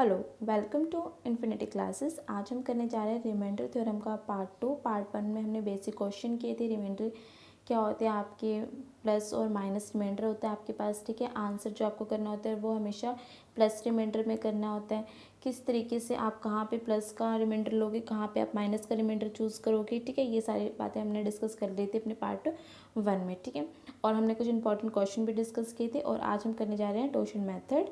Hello, welcome to infinity classes. आज हम करने जा रहे हैं रिमाइंडर थ्योरम का पार्ट 2। पार्ट 1 में हमने बेसिक क्वेश्चन किए थे। रिमाइंडर क्या होते हैं, आपके प्लस और माइनस रिमाइंडर होता है आपके पास, ठीक है। आंसर जो आपको करना होता है वो हमेशा प्लस रिमाइंडर में करना होता है। किस तरीके से आप कहाँ पे प्लस का रिमाइंडर लोगे, कहाँ पे आप माइनस का रिमाइंडर चूज़ करोगे, ठीक है। ये सारी बातें हमने डिस्कस कर ली थी अपने पार्ट 1 में, ठीक है। और हमने कुछ इंपॉर्टेंट क्वेश्चन भी डिस्कस किए थे। और आज हम करने जा रहे हैं टोशन मैथड,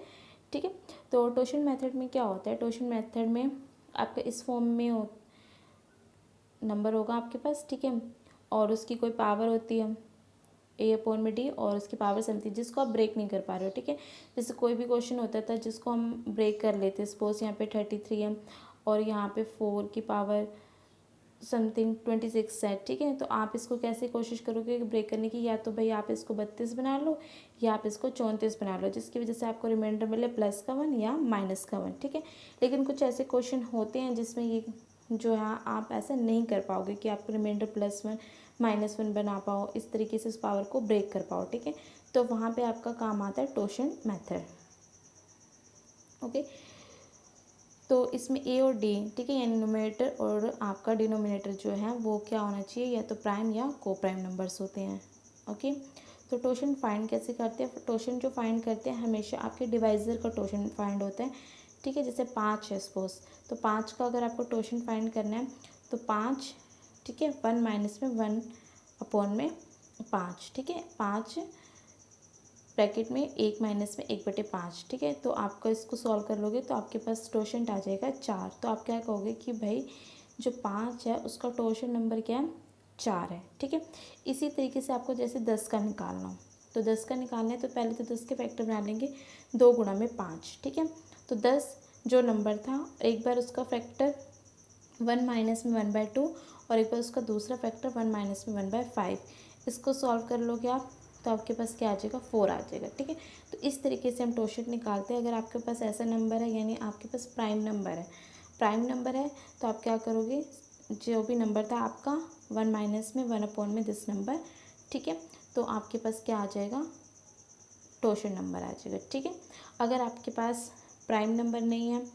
ठीक है। तो टोशन मेथड में क्या होता है, टोशन मेथड में आपका इस फॉर्म में नंबर होगा आपके पास, ठीक है। और उसकी कोई पावर होती है a/d और उसकी पावर समथिंग जिसको आप ब्रेक नहीं कर पा रहे हो, ठीक है। जैसे कोई भी क्वेश्चन होता था जिसको हम ब्रेक कर लेते, सपोज यहाँ पे 33 है और यहाँ पे 4 की पावर समथिंग 26 है, ठीक है। तो आप इसको कैसे कोशिश करोगे ब्रेक करने की, या तो भाई आप इसको 32 बना लो या आप इसको 34 बना लो, जिसकी वजह से आपको रिमाइंडर मिले प्लस का 1 या माइनस का 1, ठीक है। लेकिन कुछ ऐसे क्वेश्चन होते हैं जिसमें ये जो है आप ऐसा नहीं कर पाओगे कि आप रिमाइंडर +1 -1 बना पाओ, इस तरीके से उस पावर को ब्रेक कर पाओ, ठीक है। तो वहाँ पर आपका काम आता है टोशन मैथड, ओके। तो इसमें ए और डी, ठीक है, यानी न्यूमरेटर और आपका डिनोमिनेटर जो है वो क्या होना चाहिए, या तो प्राइम या को प्राइम नंबर्स होते हैं, ओके। तो टोशन फाइंड कैसे करते हैं, टोशन जो फाइंड करते हैं हमेशा आपके डिवाइज़र का टोशन फाइंड होता है, ठीक है। जैसे 5 है सपोज, तो 5 का अगर आपको टोशन फाइंड करना है तो 5, ठीक है, 1 माइनस में 1/5, ठीक है, 5 ब्रैकेट में 1 माइनस में 1/5, ठीक है। तो आपका इसको सॉल्व कर लोगे तो आपके पास टोशंट आ जाएगा 4। तो आप क्या कहोगे कि भाई जो 5 है उसका टोशन नंबर क्या है, 4 है, ठीक है। इसी तरीके से आपको जैसे 10 का निकालना हो, तो 10 का निकालना है तो पहले तो 10 के फैक्टर बना लेंगे, 2 गुणा में 5, ठीक है। तो 10 जो नंबर था एक बार उसका फैक्टर 1 माइनस में 1/2 और एक बार उसका दूसरा फैक्टर 1 माइनस में 1/5, इसको सॉल्व कर लोगे आप तो आपके पास क्या आ जाएगा, 4 आ जाएगा, ठीक है। तो इस तरीके से हम टोशन निकालते हैं। अगर आपके पास ऐसा नंबर है यानी आपके पास प्राइम नंबर है, प्राइम नंबर है तो आप क्या करोगे, जो भी नंबर था आपका 1 माइनस में 1/दिस नंबर, ठीक है। तो आपके पास क्या आ जाएगा, टोशन नंबर आ जाएगा, ठीक है। अगर आपके पास प्राइम नंबर नहीं है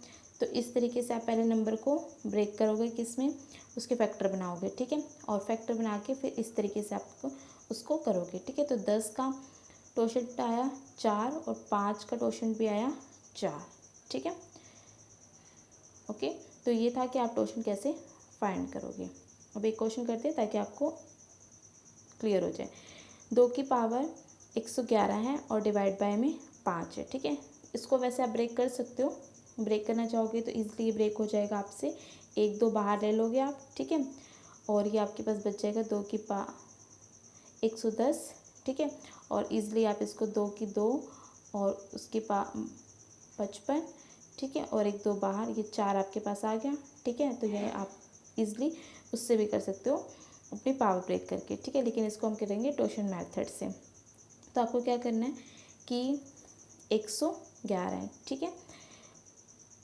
तो इस तरीके से आप पहले नंबर को ब्रेक करोगे, किसमें, उसके फैक्टर बनाओगे, ठीक है। और फैक्टर बना के फिर इस तरीके से आपको उसको करोगे, ठीक है। तो 10 का टोशंट आया 4 और 5 का टोशंट भी आया 4, ठीक है, ओके। तो ये था कि आप टोशन कैसे फाइंड करोगे। अब एक क्वेश्चन करते हैं ताकि आपको क्लियर हो जाए। 2 की पावर 111 है और डिवाइड बाय में 5 है, ठीक है। इसको वैसे आप ब्रेक कर सकते हो, ब्रेक करना चाहोगे तो ईजिली ब्रेक हो जाएगा आपसे, 1 2 बाहर ले लोगे आप, ठीक है। और ये आपके पास बच जाएगा 2 की 110, ठीक है। और ईजिली आप इसको 2 की 2 और उसके 55, ठीक है, और 1 2 बाहर, ये 4 आपके पास आ गया, ठीक है। तो ये आप ईजिली उससे भी कर सकते हो अपनी पावर ब्रेक करके, ठीक है। लेकिन इसको हम करेंगे टोशन मेथड से। तो आपको क्या करना है कि 111 है, ठीक है।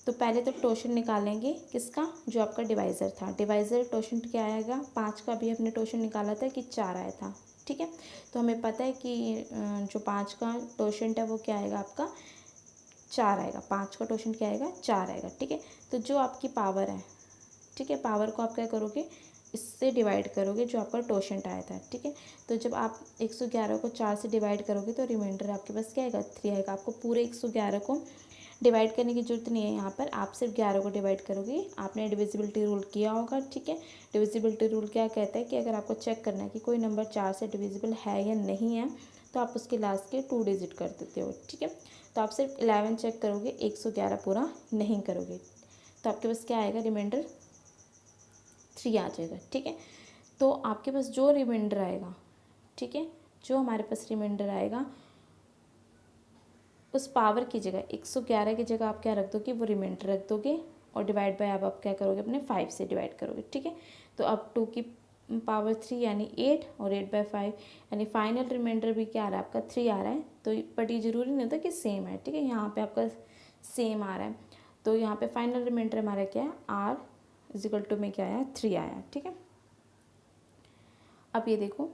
तो पहले तो टोशन निकालेंगे किसका, जो आपका डिवाइज़र था, डिवाइज़र टोशन क्या आएगा, 5 का भी हमने टोशन निकाला था कि 4 आया था, ठीक है। तो हमें पता है कि जो 5 का टोशन है वो क्या आएगा आपका, 4 आएगा, 5 का टोशन क्या आएगा, 4 आएगा, ठीक है। तो जो आपकी पावर है, ठीक है, पावर को आप क्या करोगे, इससे डिवाइड करोगे जो आपका टोशंट आया था, ठीक है। तो जब आप 111 को 4 से डिवाइड करोगे तो रिमाइंडर आपके पास क्या आएगा, 3 आएगा। आपको पूरे 111 को डिवाइड करने की जरूरत नहीं है, यहाँ पर आप सिर्फ 11 को डिवाइड करोगे। आपने डिविजिबिलिटी रूल किया होगा, ठीक है। डिविजिबिलिटी रूल क्या कहता है कि अगर आपको चेक करना है कि कोई नंबर 4 से डिविजिबल है या नहीं है तो आप उसके लास्ट के 2 डिजिट कर देते हो, ठीक है। तो आप सिर्फ 11 चेक करोगे, 111 पूरा नहीं करोगे, तो आपके पास क्या आएगा, रिमाइंडर 3 आ जाएगा, ठीक है। तो आपके पास जो रिमाइंडर आएगा, ठीक है, जो हमारे पास रिमाइंडर आएगा उस पावर की जगह 111 की जगह आप क्या रख दोगे, वो रिमाइंडर रख दोगे और डिवाइड बाय आप क्या करोगे, अपने 5 से डिवाइड करोगे, ठीक है। तो अब 2 की पावर 3 यानी 8 और 8/5 यानी फाइनल रिमाइंडर भी क्या आ रहा है आपका, 3 आ रहा है। तो बट ये ज़रूरी नहीं होता कि सेम है, ठीक है, यहाँ पे आपका सेम आ रहा है। तो यहाँ पे फाइनल रिमाइंडर हमारा क्या है, R में क्या आया, 3 आया, ठीक है। अब ये देखो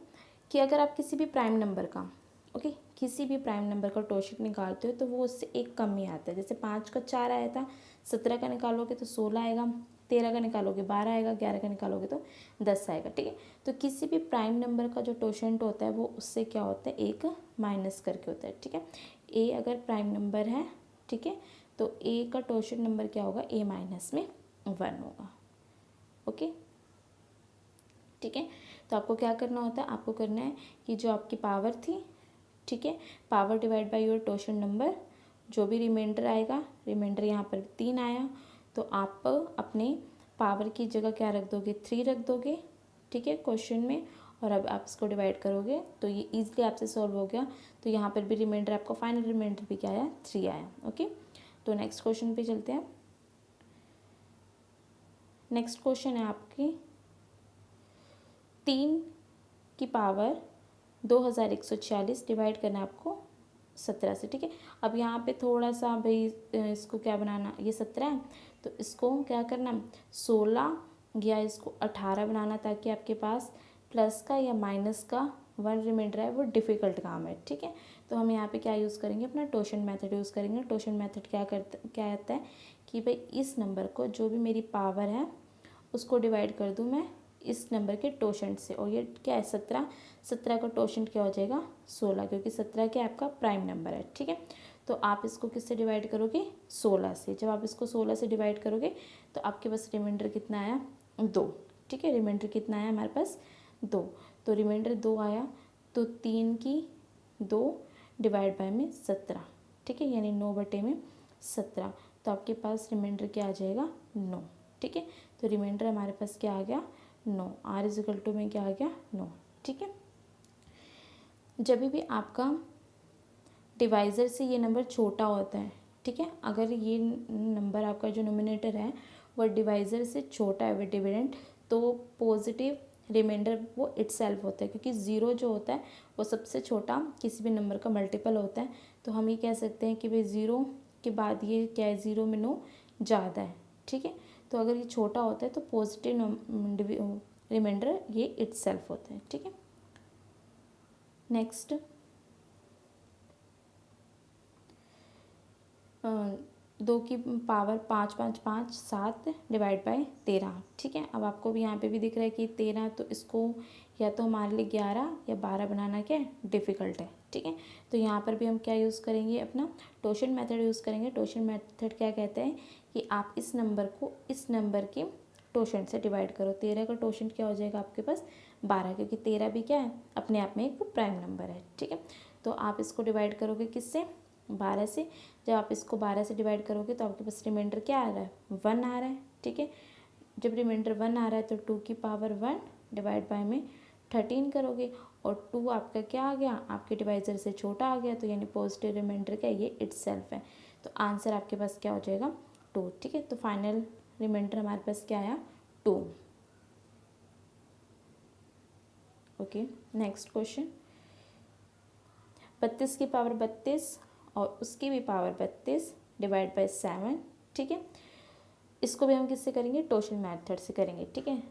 कि अगर आप किसी भी प्राइम नंबर का ओके, किसी भी प्राइम नंबर का टोशक निकालते हो तो वो उससे एक कम ही आता है। जैसे 5 का 4 आया था, 17 का निकालोगे तो 16 आएगा, 13 का निकालोगे 12 आएगा, 11 का निकालोगे तो 10 आएगा। ठीक है, तो किसी भी प्राइम नंबर का जो टोशेंट होता है वो उससे क्या होता है, एक माइनस करके होता है। ठीक है, ए अगर प्राइम नंबर है, ठीक है, तो ए का टोशेंट नंबर क्या होगा, ए माइनस में 1 होगा। ओके, ठीक है, तो आपको क्या करना होता है, आपको करना है कि जो आपकी पावर थी, ठीक है, power divide by your totient number, जो भी रिमाइंडर आएगा, रिमाइंडर यहाँ पर 3 आया, तो आप अपने पावर की जगह क्या रख दोगे, 3 रख दोगे। ठीक है, क्वेश्चन में, और अब आप इसको डिवाइड करोगे तो ये ईजिली आपसे सॉल्व हो गया। तो यहाँ पर भी रिमाइंडर, आपका फाइनल रिमाइंडर भी क्या आया, 3 आया। ओके, तो नेक्स्ट क्वेश्चन पे चलते हैं। नेक्स्ट क्वेश्चन है आपकी 3 की पावर 2146 डिवाइड करना है आपको 17 से। ठीक है, अब यहाँ पे थोड़ा सा भाई इसको क्या बनाना, ये 17 है तो इसको क्या करना, 16 या इसको 18 बनाना, ताकि आपके पास प्लस का या माइनस का 1 रिमाइंडर है, वो डिफ़िकल्ट काम है। ठीक है, तो हम यहाँ पे क्या यूज़ करेंगे, अपना टोशन मेथड यूज़ करेंगे। टोशन मेथड क्या आता है कि भाई इस नंबर को, जो भी मेरी पावर है उसको डिवाइड कर दूँ मैं इस नंबर के टोशेंट से, और ये क्या है, 17 का टोशेंट क्या हो जाएगा, 16, क्योंकि 17 क्या आपका प्राइम नंबर है। ठीक है, तो आप इसको किससे डिवाइड करोगे, 16 से। जब आप इसको 16 से डिवाइड करोगे तो आपके पास रिमाइंडर कितना आया, 2। ठीक है, रिमाइंडर कितना आया हमारे पास, 2। तो रिमाइंडर 2 आया, तो 3 की 2 डिवाइड बाय में 17। ठीक है, यानी 9/17, तो आपके पास रिमाइंडर क्या आ जाएगा, 9। ठीक है, तो रिमाइंडर हमारे पास क्या आ गया, 9। आर इज इक्वल टू में क्या आ गया, 9। ठीक है, जब भी आपका डिवाइज़र से ये नंबर छोटा होता है, ठीक है, अगर ये नंबर आपका जो नोमिनेटर है वो डिवाइज़र से छोटा है, वो डिविडेंड, तो पॉजिटिव रिमाइंडर वो इटसेल्फ होता है, क्योंकि ज़ीरो जो होता है वो सबसे छोटा किसी भी नंबर का मल्टीपल होता है। तो हम ये कह सकते हैं कि भाई ज़ीरो के बाद ये क्या है, ज़ीरो में 9 ज़्यादा है। ठीक है, तो अगर ये छोटा होता है तो पॉजिटिव रिमाइंडर ये इटसेल्फ होता है। ठीक है, नेक्स्ट 2 की पावर 5 5 5 7 डिवाइड बाय 13। ठीक है, अब आपको भी यहाँ पे भी दिख रहा है कि 13, तो इसको या तो हमारे लिए 11 या 12 बनाना क्या है, डिफ़िकल्ट है। ठीक है, तो यहाँ पर भी हम क्या यूज़ करेंगे, अपना टोशन मेथड यूज़ करेंगे। टोशन मेथड क्या कहते हैं कि आप इस नंबर को इस नंबर के टोशन से डिवाइड करो। 13 का टोशन क्या हो जाएगा आपके पास, 12, क्योंकि 13 भी क्या है, अपने आप में एक प्राइम नंबर है। ठीक है, तो आप इसको डिवाइड करोगे किससे, 12 से। जब आप इसको 12 से डिवाइड करोगे तो आपके पास रिमाइंडर क्या आ रहा है, 1 आ रहा है। ठीक है, जब रिमाइंडर 1 आ रहा है तो 2 की पावर 1 डिवाइड बाय में 13 करोगे, और 2 आपका क्या आ गया, आपके डिवाइजर से छोटा आ गया, तो यानी पॉजिटिव रिमाइंडर क्या, ये इटसेल्फ है। तो आंसर आपके पास क्या हो जाएगा, 2। ठीक है, तो फाइनल रिमाइंडर हमारे पास क्या आया, 2। ओके, नेक्स्ट क्वेश्चन, 32 की पावर 32 और उसकी भी पावर 32 डिवाइड बाय 7। ठीक है, इसको भी हम किससे करेंगे, टोशन मेथड से करेंगे। ठीक है,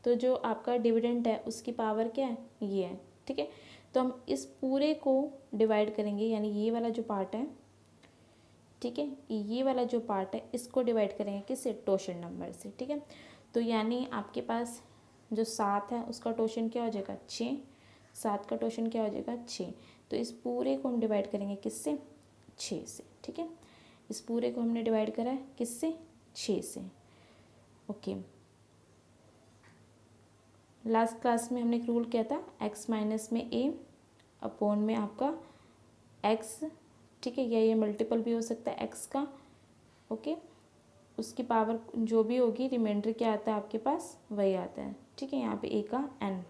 तो जो आपका डिविडेंड है उसकी पावर क्या है, ये है। ठीक है, तो हम इस पूरे को डिवाइड करेंगे, यानी ये वाला जो पार्ट है, ठीक है, ये वाला जो पार्ट है इसको डिवाइड करेंगे किससे, टोशन नंबर से। ठीक है, तो यानी आपके पास जो 7 है उसका टोशन क्या हो जाएगा, 6। 7 का टोशन क्या हो जाएगा, 6। तो इस पूरे को हम डिवाइड करेंगे किससे, 6 से। ठीक है, इस पूरे को हमने डिवाइड करा है किससे, 6 से। ओके, लास्ट क्लास में हमने एक रूल किया था, x माइनस में a अपॉन में आपका x। ठीक है, या ये मल्टीपल भी हो सकता है x का। ओके, उसकी पावर जो भी होगी, रिमाइंडर क्या आता है आपके पास, वही आता है। ठीक है, यहाँ पे a का n।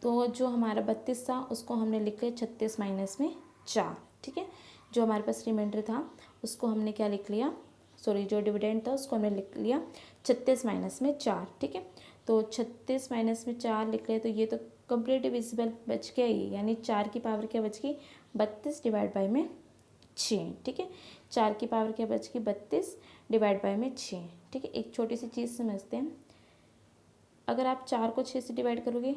तो जो हमारा 32 था उसको हमने लिख लिया 36 माइनस में 4। ठीक है, जो हमारे पास रिमाइंडर था उसको हमने क्या लिख लिया, सॉरी जो डिविडेंड था उसको हमने लिख लिया 36 माइनस में 4। ठीक है, तो 36 माइनस में 4 लिख लिया, तो ये तो कंप्लीट डिविजिबल बच गया ही, यानी 4 की पावर क्या बच गई, 32 डिवाइड बाय में 6। ठीक है, 4 की पावर क्या बच गई, 32 डिवाइड बाय में 6। ठीक है, एक छोटी सी चीज़ समझते हैं, अगर आप 4 को 6 से डिवाइड करोगे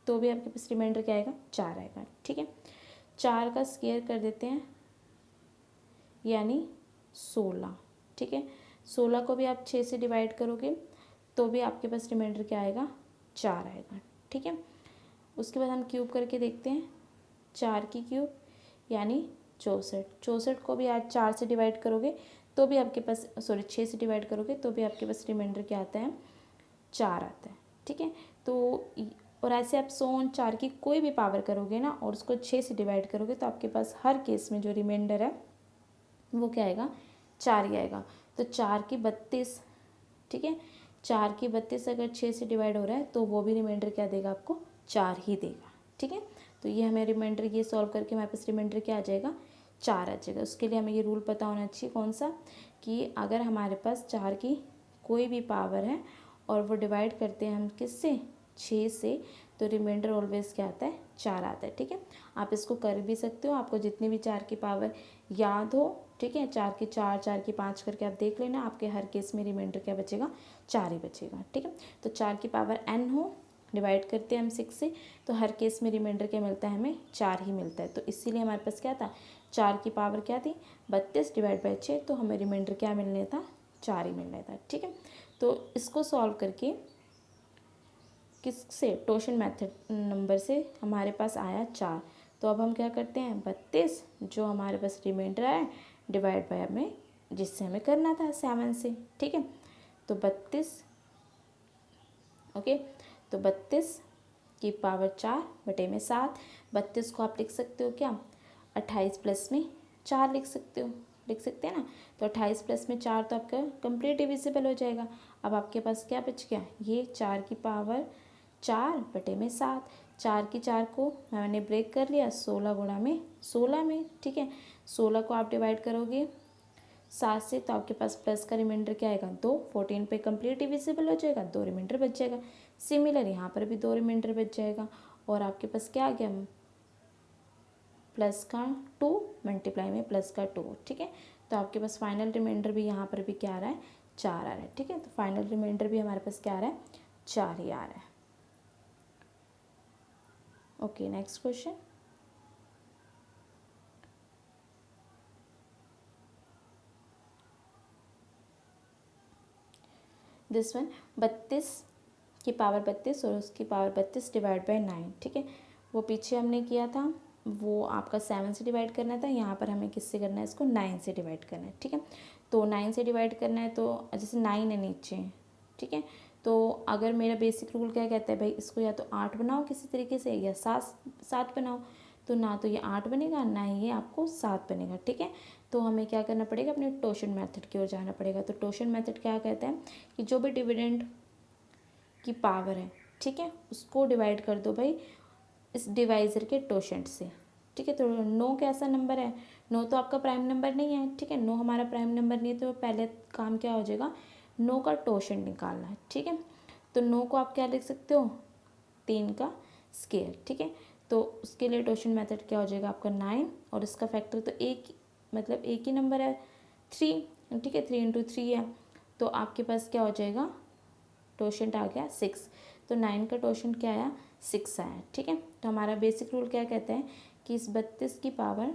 तो भी आपके पास रिमाइंडर क्या आएगा, 4 आएगा। ठीक है, 4 का स्क्वायर कर देते हैं यानी 16। ठीक है, 16 को भी आप 6 से डिवाइड करोगे तो भी आपके पास रिमाइंडर क्या आएगा, 4 आएगा। ठीक है, उसके बाद हम क्यूब करके देखते हैं। 4 की क्यूब यानी 64। 64 को भी आज 4 से डिवाइड करोगे तो भी आपके पास 6 से डिवाइड करोगे तो भी आपके पास रिमाइंडर क्या आता है, 4 आता है। ठीक है, तो और ऐसे आप 4 की कोई भी पावर करोगे ना और उसको 6 से डिवाइड करोगे तो आपके पास हर केस में जो रिमाइंडर है वो क्या आएगा, 4 ही आएगा। तो 4 की 32। ठीक है, 4 की 32 अगर 6 से डिवाइड हो रहा है तो वो भी रिमाइंडर क्या देगा, आपको 4 ही देगा। ठीक है, तो ये हमें रिमाइंडर ये सॉल्व करके हमारे पास रिमाइंडर क्या आ जाएगा, 4 आ जाएगा। उसके लिए हमें ये रूल पता होना चाहिए, कौन सा, कि अगर हमारे पास 4 की कोई भी पावर है और वो डिवाइड करते हैं हम किससे, 6 से, तो रिमाइंडर ऑलवेज क्या आता है, 4 आता है। ठीक है, आप इसको कर भी सकते हो, आपको जितनी भी 4 की पावर याद हो। ठीक है, 4 की 4, 4 की 5 करके आप देख लेना, आपके हर केस में रिमाइंडर क्या बचेगा, 4 ही बचेगा। ठीक है, तो 4 की पावर n हो, डिवाइड करते हैं हम 6 से, तो हर केस में रिमाइंडर क्या मिलता है, हमें 4 ही मिलता है। तो इसीलिए हमारे पास क्या था, 4 की पावर क्या थी, 32 डिवाइड बाई 6, तो हमें रिमाइंडर क्या मिलने था, 4 ही मिलना था। ठीक है, तो इसको सॉल्व करके किससे, टोशन मेथड नंबर से हमारे पास आया 4। तो अब हम क्या करते हैं, 32 जो हमारे पास रिमाइंडर आया डिवाइड बाय हमें जिससे हमें करना था 7 से। ठीक है, तो 32, ओके, तो 32 की पावर 4 बटे में 7। 32 को आप लिख सकते हो क्या, 28 प्लस में 4 लिख सकते हो, लिख सकते हैं ना। तो 28 प्लस में 4 तो आपका कंप्लीट डिविजिबल हो जाएगा। अब आपके पास क्या बच गया, ये 4 की पावर 4 बटे में 7। 4 की 4 को मैंने ब्रेक कर लिया 16 गुणा में 16 में। ठीक है, 16 को आप डिवाइड करोगे 7 से तो आपके पास प्लस का रिमाइंडर क्या आएगा, 2। 14 पे कंप्लीट डिविजिबल हो जाएगा, 2 रिमाइंडर बच जाएगा। सिमिलर यहाँ पर भी 2 रिमाइंडर बच जाएगा और आपके पास क्या आ गया, प्लस का 2 मल्टीप्लाई में प्लस का 2। ठीक है, तो आपके पास फाइनल रिमाइंडर भी यहाँ पर भी क्या आ रहा है, 4 आ रहा है। ठीक है, तो फाइनल रिमाइंडर भी हमारे पास क्या आ रहा है, 4 ही आ रहा है। Okay, next question. This one, 32 की पावर 32 और उसकी पावर 32 डिवाइड बाई 9। ठीक है, वो पीछे हमने किया था, वो आपका 7 से डिवाइड करना था, यहाँ पर हमें किससे करना है, इसको 9 से डिवाइड करना है। ठीक है, तो 9 से डिवाइड करना है तो जैसे 9 है नीचे। ठीक है, तो अगर मेरा बेसिक रूल क्या कहता है भाई, इसको या तो 8 बनाओ किसी तरीके से या 7 बनाओ, तो ना तो ये 8 बनेगा ना ही ये आपको 7 बनेगा। ठीक है, तो हमें क्या करना पड़ेगा, अपने टोशन मेथड की ओर जाना पड़ेगा। तो टोशन मेथड क्या कहता है कि जो भी डिविडेंड की पावर है, ठीक है, उसको डिवाइड कर दो भाई इस डिवाइज़र के टोशेंट से। ठीक है, तो 9 कैसा नंबर है, 9 तो आपका प्राइम नंबर नहीं है। ठीक है, 9 हमारा प्राइम नंबर नहीं है, तो पहले काम क्या हो जाएगा, 9 का टोशेंट निकालना है। ठीक है, तो 9 को आप क्या लिख सकते हो, 3 का स्क्वायर। ठीक है, तो उसके लिए टोशन मेथड क्या हो जाएगा आपका 9 और इसका फैक्टर तो एक, मतलब एक ही नंबर है 3। ठीक है, 3 इंटू 3 है, तो आपके पास क्या हो जाएगा, टोशेंट आ गया 6। तो 9 का टोशेंट क्या आया, 6 आया। ठीक है, तो हमारा बेसिक रूल क्या कहता है कि इस 32 की पावर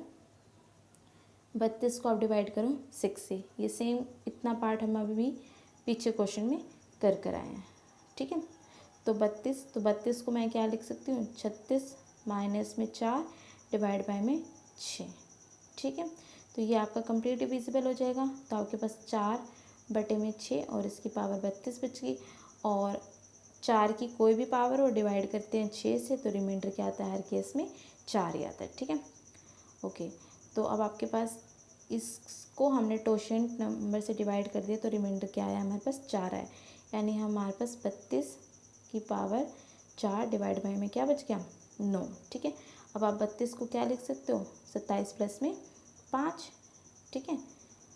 32 को आप डिवाइड करो 6 से। ये सेम इतना पार्ट हम अभी भी पीछे क्वेश्चन में कर आए हैं। ठीक है, तो 32 को मैं क्या लिख सकती हूँ, 36 माइनस में 4 डिवाइड बाय में 6। ठीक है, तो ये आपका कंप्लीट डिविजिबल हो जाएगा। तो आपके पास 4 बटे में 6 और इसकी पावर 32 बच गई। और 4 की कोई भी पावर हो डिवाइड करते हैं 6 से, तो रिमाइंडर क्या आता है, हर केस में 4 ही आता है। ठीक है, ओके, तो अब आपके पास इसको हमने टोशेंट नंबर से डिवाइड कर दिया, तो रिमाइंडर क्या आया, हमारे पास 4 आया। यानी हमारे पास 32 की पावर 4 डिवाइड बाई में क्या बच गया, 9। ठीक है, अब आप 32 को क्या लिख सकते हो, 27 प्लस में 5। ठीक है,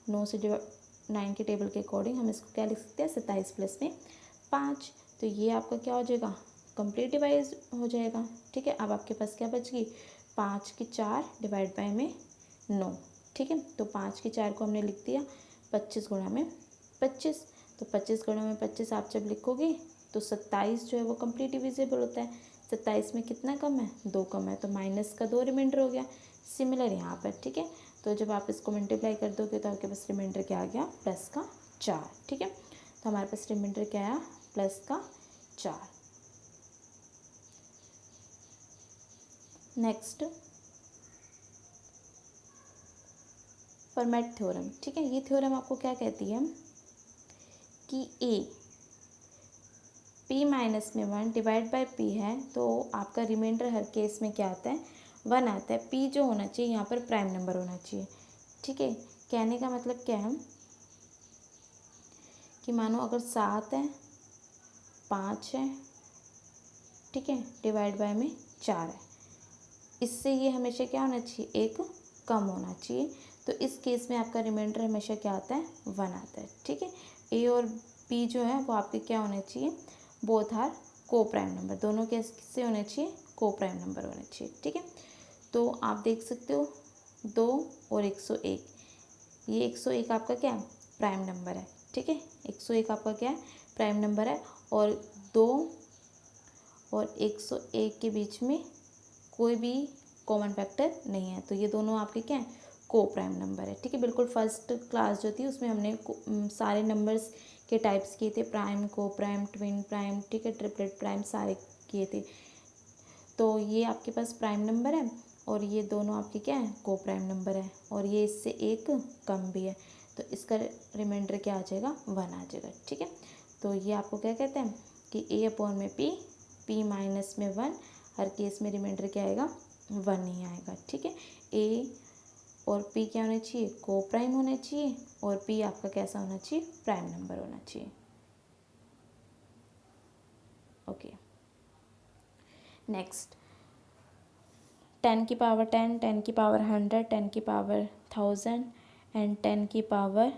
9 से 9 के टेबल के अकॉर्डिंग हम इसको क्या लिख सकते हैं, 27 प्लस में 5। तो ये आपका क्या हो जाएगा, कंप्लीट डिवाइज हो जाएगा। ठीक है, अब आपके पास क्या बच गई, 5 की 4 डिवाइड बाय में 9। ठीक है, तो 5 की 4 को हमने लिख दिया 25 गुणा में 25। तो 25 गुणा में 25 आप जब लिखोगे तो 27 जो है वो कंप्लीट डिविजिबल होता है। 27 में कितना कम है, 2 कम है, तो माइनस का 2 रिमाइंडर हो गया। सिमिलर यहाँ पर, ठीक है। तो जब आप इसको मल्टीप्लाई कर दोगे तो आपके पास रिमाइंडर क्या आ गया, प्लस का 4, ठीक है। तो हमारे पास रिमाइंडर क्या आया, प्लस का 4। नेक्स्ट फॉर्मेट थ्योरम, ठीक है। ये थ्योरम आपको क्या कहती है कि ए p माइनस में 1 डिवाइड बाय p है, तो आपका रिमाइंडर हर केस में क्या आता है, 1 आता है। p जो होना चाहिए यहाँ पर प्राइम नंबर होना चाहिए, ठीक है। कहने का मतलब क्या है कि मानो अगर 7 है, 5 है, ठीक है, डिवाइड बाय में 4 है, इससे ये हमेशा क्या होना चाहिए, एक कम होना चाहिए। तो इस केस में आपका रिमाइंडर हमेशा क्या आता है, 1 आता है, ठीक है। ए और बी जो है वो आपके क्या होने चाहिए, बोथ आर को प्राइम नंबर, दोनों किससे होने चाहिए, को प्राइम नंबर होने चाहिए, ठीक है। तो आप देख सकते हो 2 और 101, ये 101 आपका क्या है, प्राइम नंबर है, ठीक है। 101 आपका क्या है, प्राइम नंबर है, और 2 और 101 के बीच में कोई भी कॉमन फैक्टर नहीं है, तो ये दोनों आपके क्या है, को प्राइम नंबर है, ठीक है। बिल्कुल फर्स्ट क्लास जो थी उसमें हमने सारे नंबर्स के टाइप्स किए थे, प्राइम, को प्राइम, ट्विन प्राइम, ठीक है, ट्रिपलेट प्राइम, सारे किए थे। तो ये आपके पास प्राइम नंबर है और ये दोनों आपके क्या है, को प्राइम नंबर है, और ये इससे एक कम भी है, तो इसका रिमाइंडर क्या आ जाएगा, 1 आ जाएगा, ठीक है। तो ये आपको क्या कहते हैं कि ए अपॉन में p माइनस में 1, हर केस में रिमाइंडर क्या आएगा, 1 ही आएगा, ठीक है। ए और p क्या होना चाहिए, को प्राइम होना चाहिए, और p आपका कैसा होना चाहिए, प्राइम नंबर होना चाहिए। ओके, नेक्स्ट 10 की पावर 10, 10 की पावर 100, 10 की पावर 1000 एंड 10 की पावर,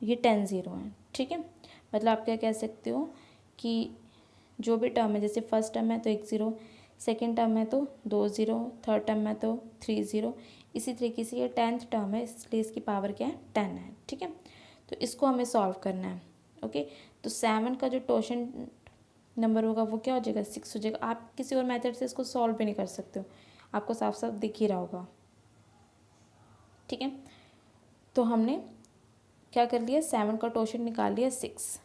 ये 10 ज़ीरो हैं, ठीक है। मतलब आप क्या कह सकते हो कि जो भी टर्म है, जैसे फर्स्ट टर्म है तो 1 ज़ीरो, सेकेंड टर्म है तो 2 ज़ीरो, थर्ड टर्म है तो 3 ज़ीरो, इसी तरीके से ये 10th टर्म है, इसलिए इसकी पावर क्या है, 10 है, ठीक है। तो इसको हमें सॉल्व करना है, ओके। तो 7 का जो टोशन नंबर होगा वो क्या हो जाएगा, 6 हो जाएगा। आप किसी और मेथड से इसको सॉल्व भी नहीं कर सकते हो, आपको साफ साफ दिख ही रहा होगा, ठीक है। तो हमने क्या कर लिया, 7 का टोशन निकाल लिया 6,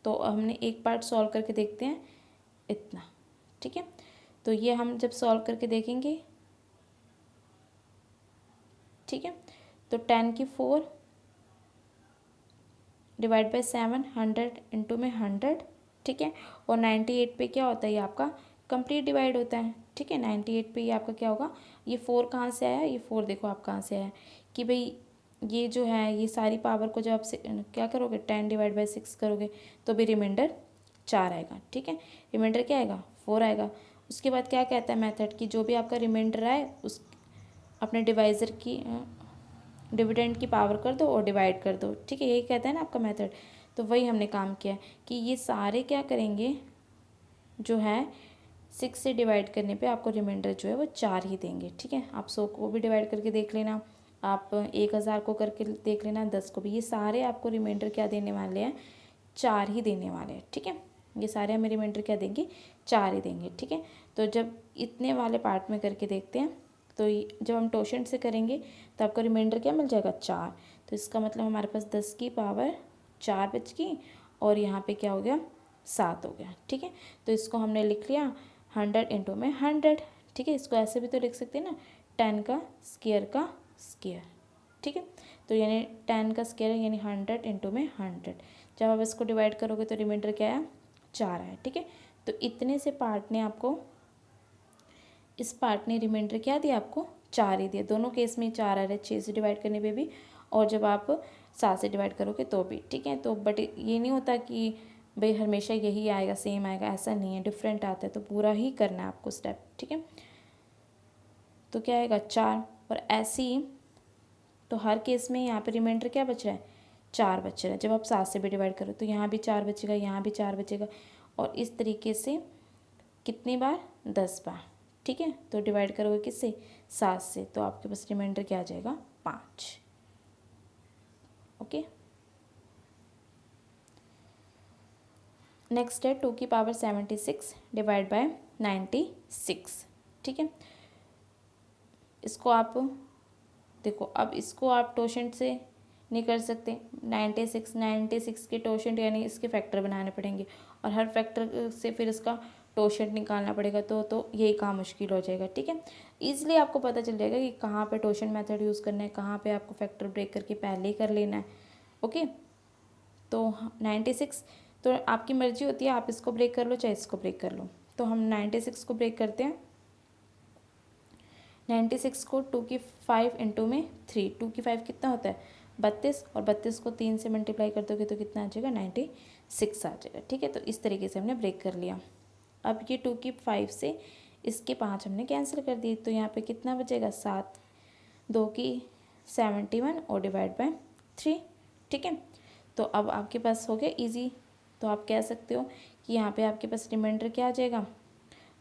तो हमने एक पार्ट सॉल्व करके देखते हैं इतना, ठीक है। तो ये हम जब सॉल्व करके देखेंगे, ठीक है, तो 10 की 4 डिवाइड बाई 7, 100 इंटू में 100, ठीक है। और 98 पे क्या होता है, ये आपका कंप्लीट डिवाइड होता है, ठीक है। 98 पे ये आपका क्या होगा, ये 4 कहाँ से आया, ये 4 देखो आप कहाँ से आया कि भाई ये जो है, ये सारी पावर को जब आप क्या करोगे, 10 डिवाइड बाई 6 करोगे तो भी रिमाइंडर 4 आएगा, ठीक है। रिमाइंडर क्या आएगा, 4 आएगा। उसके बाद क्या कहता है मेथड कि जो भी आपका रिमाइंडर आए उस अपने डिवाइज़र की डिविडेंड की पावर कर दो और डिवाइड कर दो, ठीक है। यही कहता है ना आपका मेथड। तो वही हमने काम किया कि ये सारे क्या करेंगे, जो है 6 से डिवाइड करने पे आपको रिमाइंडर जो है वो 4 ही देंगे, ठीक है। आप 100 को भी डिवाइड करके देख लेना, आप 1000 को करके देख लेना, 10 को भी, ये सारे आपको रिमाइंडर क्या देने वाले हैं, 4 ही देने वाले हैं, ठीक है। ये सारे हमें रिमाइंडर क्या देंगे, 4 ही देंगे, ठीक है। तो जब इतने वाले पार्ट में करके देखते हैं, तो जब हम टोशेंट से करेंगे तो आपको रिमाइंडर क्या मिल जाएगा, 4। तो इसका मतलब हमारे पास 10 की पावर 4 बच गई, और यहाँ पे क्या हो गया, 7 हो गया, ठीक है। तो इसको हमने लिख लिया 100 इंटू में 100, ठीक है। इसको ऐसे भी तो लिख सकते हैं ना, 10 का स्क्वायर, ठीक है। तो यानी 10 का स्क्वायर यानी 100 इंटू में 100, जब आप इसको डिवाइड करोगे तो रिमाइंडर क्या है, 4 है, ठीक है। तो इतने से पार्ट ने आपको, इस पार्ट ने रिमाइंडर क्या दिया आपको, 4 ही दिया। दोनों केस में 4 आ रहा है, 6 से डिवाइड करने पे भी और जब आप 7 से डिवाइड करोगे तो भी, ठीक है। तो बट ये नहीं होता कि भाई हमेशा यही आएगा, सेम आएगा, ऐसा नहीं है, डिफरेंट आता है, तो पूरा ही करना है आपको स्टेप, ठीक है। तो क्या आएगा, 4, और ऐसे ही तो हर केस में यहाँ पे रिमाइंडर क्या बच रहा है, 4 बच रहा है। जब आप 7 से भी डिवाइड करो तो यहाँ भी 4 बचेगा, यहाँ भी 4 बचेगा, और इस तरीके से कितनी बार, 10 बार, ठीक है। तो डिवाइड करोगे किससे, 7 से, तो आपके पास रिमाइंडर क्या आ जाएगा, 5, ओके। नेक्स्ट है 2⁻76 डिवाइड बाय 96, ठीक है। इसको आप देखो, अब इसको आप टोशेंट से नहीं कर सकते, 96 के टोशेंट यानी इसके फैक्टर बनाने पड़ेंगे और हर फैक्टर से फिर इसका टोशेंट निकालना पड़ेगा, तो यही काम मुश्किल हो जाएगा, ठीक है। ईजिली आपको पता चल जाएगा कि कहाँ पे टोशेंट मेथड यूज़ करना है, कहाँ पे आपको फैक्टर ब्रेक करके पहले ही कर लेना है। ओके, तो 96 तो आपकी मर्जी होती है, आप इसको ब्रेक कर लो चाहे इसको ब्रेक कर लो। तो हम 96 को ब्रेक करते हैं। 96 को 2 की 5 इंटू में 3, 2 की 5 कितना होता है 32, और 32 को 3 से मल्टीप्लाई कर दोगे तो कितना आ जाएगा 96 आ जाएगा, ठीक है। तो इस तरीके से हमने ब्रेक कर लिया। अब ये 2 की 5 से इसके 5 हमने कैंसिल कर दिए, तो यहाँ पे कितना बचेगा 7, 2 की 71 और डिवाइड बाय 3, ठीक है। तो अब आपके पास हो गया इजी। तो आप कह सकते हो कि यहाँ पे आपके पास रिमाइंडर क्या आ जाएगा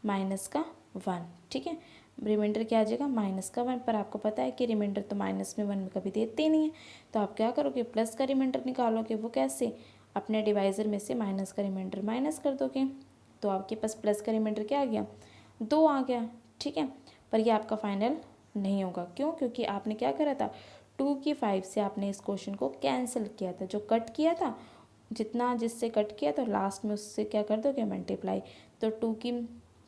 -1, ठीक है। रिमाइंडर क्या आ जाएगा -1, पर आपको पता है कि रिमाइंडर तो माइनस में 1 कभी देते ही नहीं है, तो आप क्या करोगे प्लस का रिमाइंडर निकालोगे। वो कैसे, अपने डिवाइज़र में से माइनस का रिमाइंडर माइनस कर दोगे, तो आपके पास प्लस का रिमाइंडर क्या आ गया 2 आ गया, ठीक है। पर ये आपका फाइनल नहीं होगा, क्यों, क्योंकि आपने क्या करा था 2 की 5 से आपने इस क्वेश्चन को कैंसिल किया था, जो कट किया था जितना जिससे कट किया तो लास्ट में उससे क्या कर दोगे मल्टीप्लाई। तो 2 की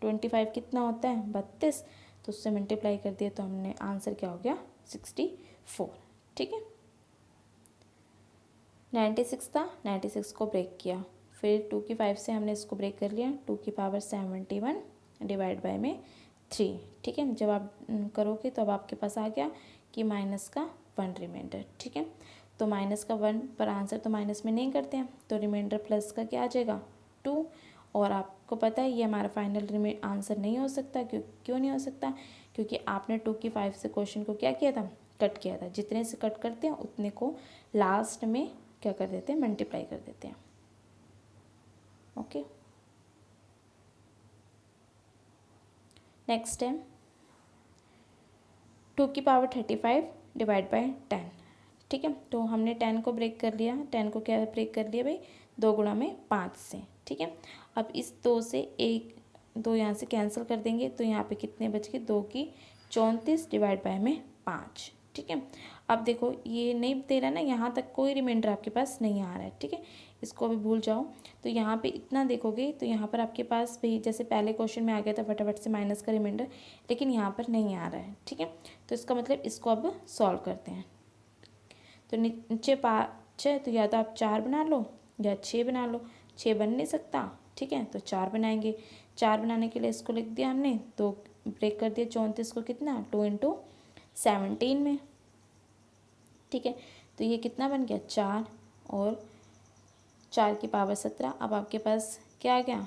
25 कितना होता है 32, तो उससे मल्टीप्लाई कर दिया तो हमने आंसर क्या हो गया 64, ठीक है। 96 था, 96 को ब्रेक किया, फिर 2 की 5 से हमने इसको ब्रेक कर लिया, 2 की 71 डिवाइड बाय में 3, ठीक है। जब आप करोगे तो अब आपके पास आ गया कि -1 रिमाइंडर, ठीक है। तो -1 पर आंसर तो माइनस में नहीं करते हैं, तो रिमाइंडर प्लस का क्या आ जाएगा 2, और आपको पता है ये हमारा फाइनल आंसर नहीं हो सकता। क्यों नहीं हो सकता, क्योंकि आपने 2 की 5 से क्वेश्चन को क्या किया था कट किया था। जितने से कट करते हैं उतने को लास्ट में क्या कर देते हैं मल्टीप्लाई कर देते हैं। ओके, नेक्स्ट है 2 की 35 डिवाइड बाय 10, ठीक है। तो हमने 10 को ब्रेक कर लिया, 10 को क्या ब्रेक कर लिया भाई 2 गुणा में 5 से, ठीक है। अब इस 2 से 2 यहाँ से कैंसिल कर देंगे, तो यहाँ पे कितने बच गए 2 की 34 डिवाइड बाय में 5, ठीक है। अब देखो ये नहीं दे रहा ना, यहाँ तक कोई रिमाइंडर आपके पास नहीं आ रहा है, ठीक है। इसको अभी भूल जाओ। तो यहाँ पे इतना देखोगे तो यहाँ पर आपके पास भी जैसे पहले क्वेश्चन में आ गया था फटाफट से माइनस का रिमाइंडर, लेकिन यहाँ पर नहीं आ रहा है, ठीक है। तो इसका मतलब इसको अब सॉल्व करते हैं। तो नीचे 5 है, तो या तो आप 4 बना लो या 6 बना लो, 6 बन नहीं सकता, ठीक है, तो 4 बनाएंगे। 4 बनाने के लिए इसको लिख दिया हमने, तो ब्रेक कर दिया 34 को कितना 2 इंटू 17 में, ठीक है। तो ये कितना बन गया 4 और 4 की 17। अब आपके पास क्या आ गया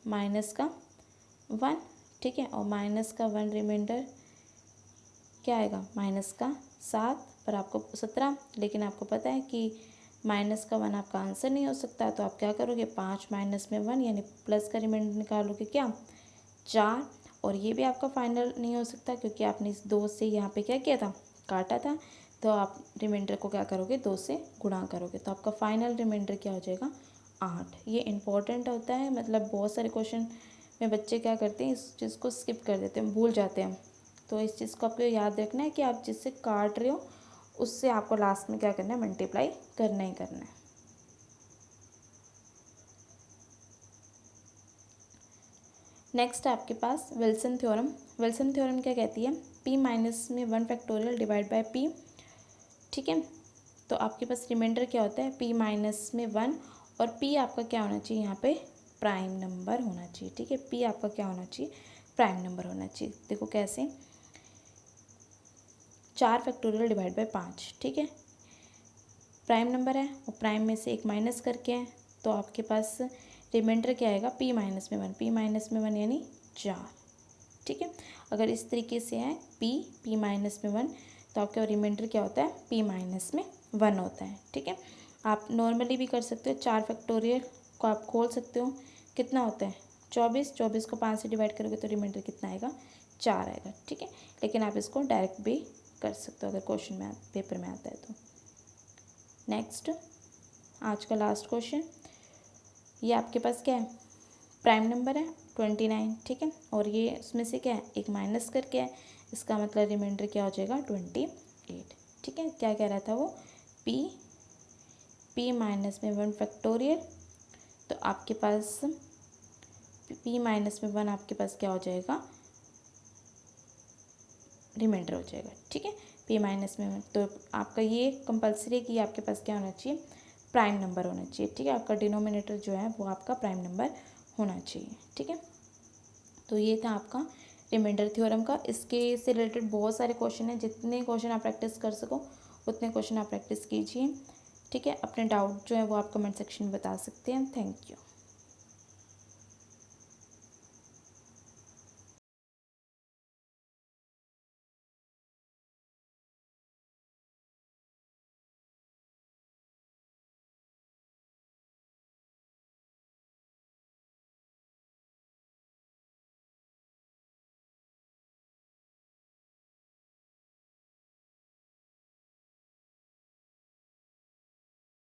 -1, ठीक है, और -1 रिमाइंडर क्या आएगा -7, पर आपको 17, लेकिन आपको पता है कि -1 आपका आंसर नहीं हो सकता। तो आप क्या करोगे 5 माइनस में 1 यानी प्लस का रिमाइंडर निकालोगे क्या 4, और ये भी आपका फाइनल नहीं हो सकता क्योंकि आपने इस 2 से यहाँ पे क्या किया था काटा था। तो आप रिमाइंडर को क्या करोगे 2 से गुणा करोगे, तो आपका फाइनल रिमाइंडर क्या हो जाएगा 8। ये इंपॉर्टेंट होता है, मतलब बहुत सारे क्वेश्चन में बच्चे क्या करते हैं इस चीज़ को स्किप कर देते हैं, भूल जाते हैं। तो इस चीज़ को आपको याद रखना है कि आप जिससे काट रहे हो उससे आपको लास्ट में क्या करना है मल्टीप्लाई करना ही करना है। नेक्स्ट है आपके पास विल्सन थ्योरम। विल्सन थ्योरम क्या कहती है p-1 डिवाइड बाय p, ठीक है। तो आपके पास रिमाइंडर क्या होता है p-1, और p आपका क्या होना चाहिए यहाँ पे प्राइम नंबर होना चाहिए, ठीक है। p आपका क्या होना चाहिए प्राइम नंबर होना चाहिए। देखो कैसे 4 डिवाइड बाय 5, ठीक है, प्राइम नंबर है और प्राइम में से 1 माइनस करके है, तो आपके पास रिमाइंडर क्या आएगा p-1 यानी 4, ठीक है। अगर इस तरीके से है p-1 तो आपका रिमाइंडर क्या होता है p-1 होता है, ठीक है। आप नॉर्मली भी कर सकते हो, 4 को आप खोल सकते हो, कितना होता है 24 को 5 से डिवाइड करोगे तो रिमाइंडर कितना आएगा 4 आएगा, ठीक है। लेकिन आप इसको डायरेक्ट भी कर सकते हो अगर क्वेश्चन में पेपर में आता है तो। नेक्स्ट आज का लास्ट क्वेश्चन ये आपके पास क्या है, प्राइम नंबर है 29, ठीक है। और ये इसमें से क्या है, एक माइनस करके है, इसका मतलब रिमाइंडर क्या हो जाएगा 28, ठीक है। क्या कह रहा था वो, p माइनस में 1 फैक्टोरियल, तो आपके पास p माइनस में 1 आपके पास क्या हो जाएगा, रिमाइंडर हो जाएगा, ठीक है। p माइनस में 1, तो आपका ये कंपलसरी है कि आपके पास क्या होना चाहिए, प्राइम नंबर होना चाहिए, ठीक है। आपका डिनोमिनेटर जो है वो आपका प्राइम नंबर होना चाहिए, ठीक है। तो ये था आपका रिमाइंडर थ्योरम का। इसके से रिलेटेड बहुत सारे क्वेश्चन हैं, जितने क्वेश्चन आप प्रैक्टिस कर सको उतने क्वेश्चन आप प्रैक्टिस कीजिए, ठीक है। अपने डाउट जो है वो आप कमेंट सेक्शन में बता सकते हैं। Thank you.